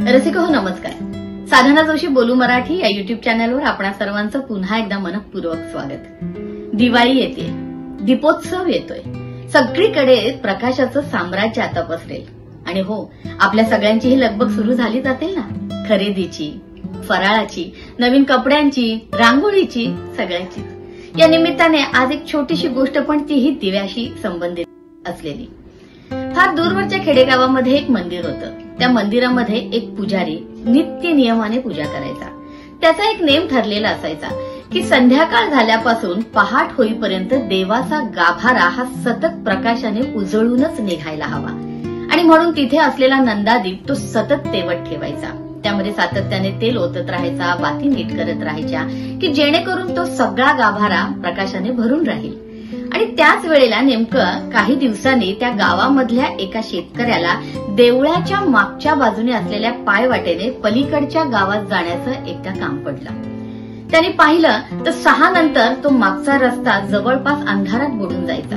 रसिको हो नमस्कार. साधना जोशी बोलू मराठी या युट्यूब चॅनलवर आपणा सर्वांचं पुन्हा एकदा मनपूर्वक स्वागत. दिवाळी येते, दीपोत्सव येतोय, सगळीकडे प्रकाशाचं साम्राज्य आता पसरेल. आणि हो, आपल्या सगळ्यांची ही लगबग सुरू झालीच असेल ना, खरेदीची, फराळाची, नवीन कपड्यांची, रांगोळीची, सगळ्याची. या निमित्ताने आज एक छोटीशी गोष्ट, पण तीही दिव्याशी संबंधित असलेली. फार दूरवरच्या खेडेगावामध्ये एक मंदिर होतं. त्या मंदिरामध्ये एक पुजारी नित्य नियमाने पूजा करायचा. त्याचा एक नेम ठरलेला असायचा की संध्याकाळ झाल्यापासून पहाट होईपर्यंत देवाचा गाभारा हा सतत प्रकाशाने उजळूनच निघायला हवा. आणि म्हणून तिथे असलेला नंदादीप तो सतत तेवत ठेवायचा. त्यामध्ये सातत्याने तेल ओतत राहायचा, वाती नीट करत राहायच्या की जेणेकरून तो सगळा गाभारा प्रकाशाने भरून राहील. आणि त्याच वेळेला नेमकं काही दिवसांनी त्या गावामधल्या एका शेतकऱ्याला देवळाच्या मागच्या बाजूने असलेल्या पायवाटेने पलीकडच्या गावात जाण्याचं एकदा काम पडलं. त्याने पाहिलं तर 6 नंतर तो मागचा रस्ता जवळपास अंधारात बुडून जायचा.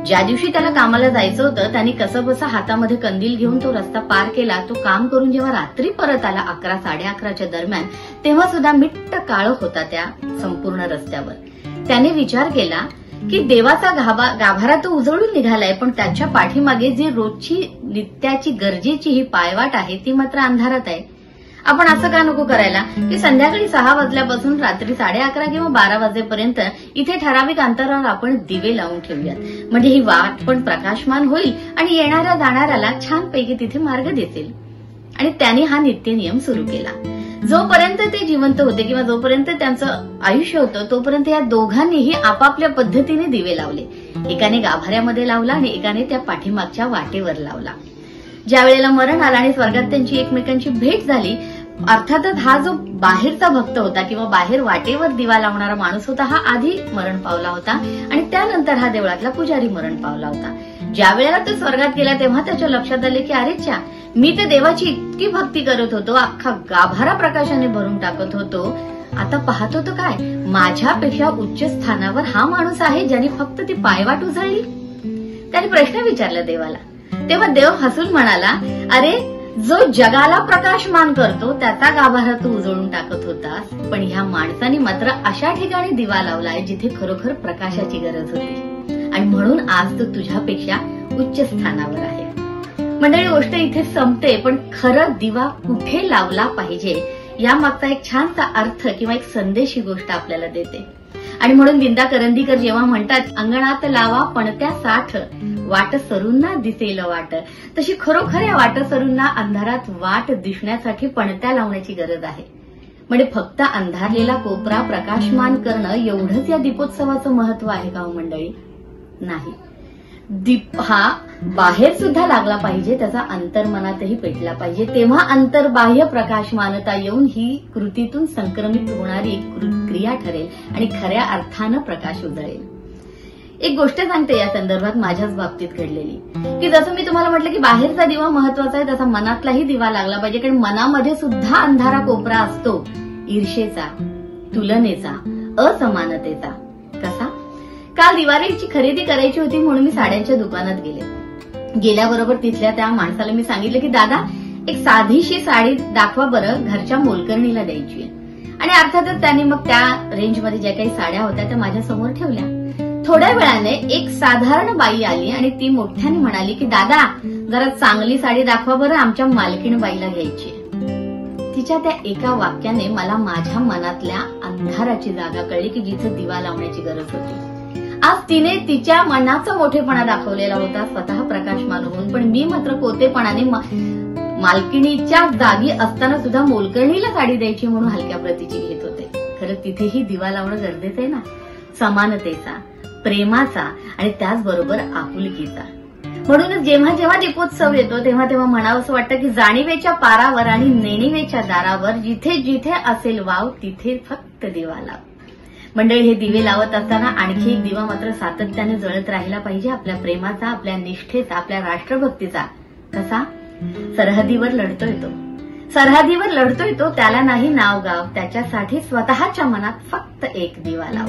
ज्या दिवशी त्याला कामाला जायचं होतं त्याने कसंबसं हातामध्ये कंदील घेऊन तो रस्ता पार केला. तो काम करून जेव्हा रात्री परत आला 11, 11:30च्या दरम्यान, तेव्हा सुद्धा मिट्ट काळोख होता त्या संपूर्ण रस्त्यावर. त्याने विचार केला की देवाचा गाभारा तो उजळून निघालाय, पण त्याच्या पाठीमागे जी रोजची नित्याची गरजेची ही पायवाट आहे ती मात्र अंधारात आहे. आपण असं का नको करायला की संध्याकाळी 6 वाजल्यापासून रात्री 11:30 किंवा 12 वाजेपर्यंत इथे ठराविक अंतरावर आपण दिवे लावून ठेवूयात. म्हणजे ही वाट पण प्रकाशमान होईल आणि येणाऱ्या जाणाऱ्याला छानपैकी तिथे मार्ग दिसेल. आणि त्याने हा नित्य नियम सुरू केला. जोपर्यंत ते जिवंत होते किंवा जोपर्यंत त्यांचं आयुष्य होतं तोपर्यंत या दोघांनीही आपापल्या पद्धतीने दिवे लावले. एकाने गाभाऱ्यामध्ये लावला आणि एकाने त्या पाठीमागच्या वाटेवर लावला. ज्या वेळेला मरण आलं आणि स्वर्गात त्यांची एकमेकांची भेट झाली, अर्थातच हा जो बाहेरचा भक्त होता किंवा बाहेर वाटेवर दिवा लावणारा माणूस होता हा आधी मरण पावला होता आणि त्यानंतर हा देवळातला पुजारी मरण पावला होता. ज्या वेळेला तो स्वर्गात गेला तेव्हा त्याच्या लक्षात आले की अरे च्या, मी तर देवाची इतकी भक्ती करत होतो, अख्खा गाभारा प्रकाशाने भरून टाकत होतो, आता पाहत होतो काय माझ्यापेक्षा उच्च स्थानावर हा माणूस आहे ज्याने फक्त ती पायवाट उजळली. त्याने प्रश्न विचारला देवाला. तेव्हा देव हसून म्हणाला, अरे जो जगाला प्रकाशमान करतो त्याचा गाभारा तू उजळून टाकत होतास, पण ह्या माणसाने मात्र अशा ठिकाणी दिवा लावलाय जिथे खरोखर प्रकाशाची गरज होती आणि म्हणून आज तो तुझ्यापेक्षा उच्च स्थानावर आहे. मंडळी, गोष्ट इथे संपते, पण खरं दिवा कुठे लावला पाहिजे यामागचा एक छानसा अर्थ किंवा एक संदेश ही गोष्ट आपल्याला देते. आणि म्हणून विंदा करंदीकर जेव्हा म्हणतात, अंगणात लावा पणत्या साठ, वाट सरूंना दिसेल वाट, तशी खरोखर या वाट सरूंना अंधारात वाट दिसण्यासाठी पणत्या लावण्याची गरज आहे. म्हणजे फक्त अंधारलेला कोपरा प्रकाशमान करणं एवढंच या दीपोत्सवाचं महत्व आहे का मंडळी? नाही. दीप हा बाहेर सुद्धा लागला पाहिजे, त्याचा अंतर्मनातही पेटला पाहिजे. तेव्हा अंतर्बाह्य प्रकाशमानता येऊन ही कृतीतून संक्रमित होणारी क्रिया ठरेल आणि खऱ्या अर्थानं प्रकाश उजळेल. एक गोष्ट सांगते या संदर्भात माझ्याच बाबतीत घडलेली, की जसं मी तुम्हाला म्हटलं की बाहेरचा दिवा महत्वाचा आहे तसा मनातलाही दिवा लागला पाहिजे. कारण मनामध्ये सुद्धा अंधारा कोपरा असतो, ईर्षेचा, तुलनेचा, असमानतेचा. कसा? काल दिवाळीची खरेदी करायची होती म्हणून मी साड्यांच्या दुकानात गेले. गेल्याबरोबर तिथल्या त्या माणसाला मी सांगितलं की दादा, एक साधीशी साडी दाखवा बरं, घरच्या मोलकरणीला द्यायची आहे. आणि अर्थातच त्याने मग त्या रेंजमध्ये ज्या काही साड्या होत्या त्या माझ्या समोर ठेवल्या. थोड्या वेळाने एक साधारण बाई आली आणि ती मोठ्याने म्हणाली की दादा, जरा चांगली साडी दाखवा बरं, आमच्या मालकीण बाईला घ्यायची. तिच्या त्या एका वाक्याने मला माझ्या मनातल्या अंधाराची जागा कळली की जिथे दिवा लावण्याची गरज होती. आज तिने तिच्या मनाचा मोठेपणा दाखवलेला होता स्वतः प्रकाशमान होऊन, पण मी मात्र कोतेपणाने मालकिणीच्या जागी असताना सुद्धा मोलकरणीला साडी द्यायची म्हणून हलक्या प्रतीची घेत होते. खरं तिथेही दिवा लावणं गरजेचं आहे ना, समानतेचा, प्रेमाचा आणि त्याचबरोबर आपुलकीचा. म्हणूनच जेव्हा जेव्हा दीपोत्सव येतो तेव्हा तेव्हा म्हणावंसं वाटतं की जाणीवेच्या पारावर आणि नेणिवेच्या दारावर जिथे जिथे असेल वाव तिथे फक्त दिवा लाव. मंडळी, हे दिवे लावत असताना आणखी एक दिवा मात्र सातत्याने जळत राहिला पाहिजे, आपल्या प्रेमाचा, आपल्या निष्ठेचा, आपल्या राष्ट्रभक्तीचा. कसा? सरहदीवर लढतोय तो, सरहदीवर लढतोय तो, त्याला नाही नाव गाव, त्याच्यासाठी स्वतःच्या मनात फक्त एक दिवा लाव.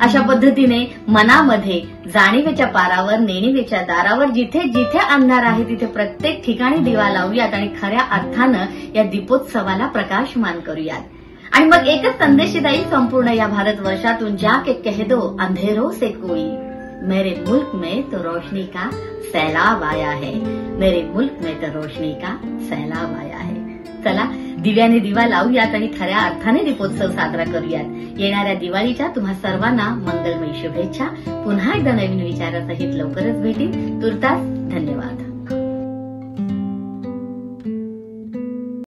अशा पद्धतीने मनामध्ये जाणीवेच्या पारावर, नेणिवेच्या दारावर जिथे जिथे अंधार आहे तिथे प्रत्येक ठिकाणी दिवा लावूयात आणि खऱ्या अर्थानं या दीपोत्सवाला प्रकाशमान करूयात। आणि मग एकच संदेश देईल संपूर्ण या भारतवर्षातून, जाके कह दो अंधेरों से कोई, मेरे मुल्क में तो रोशनी का सैलाब आया है, मेरे मुल्क में तो रोशनी का सैलाब आया है। चला दिव्याने दिवा लावूयात आणि खऱ्या अर्थाने दीपोत्सव साजरा करूयात। येणाऱ्या दिवाळीच्या तुम्हा सर्वांना मंगलमय शुभेच्छा। पुन्हा एकदा नवीन विचारासहित लवकरच भेटेन। तुर्तास धन्यवाद।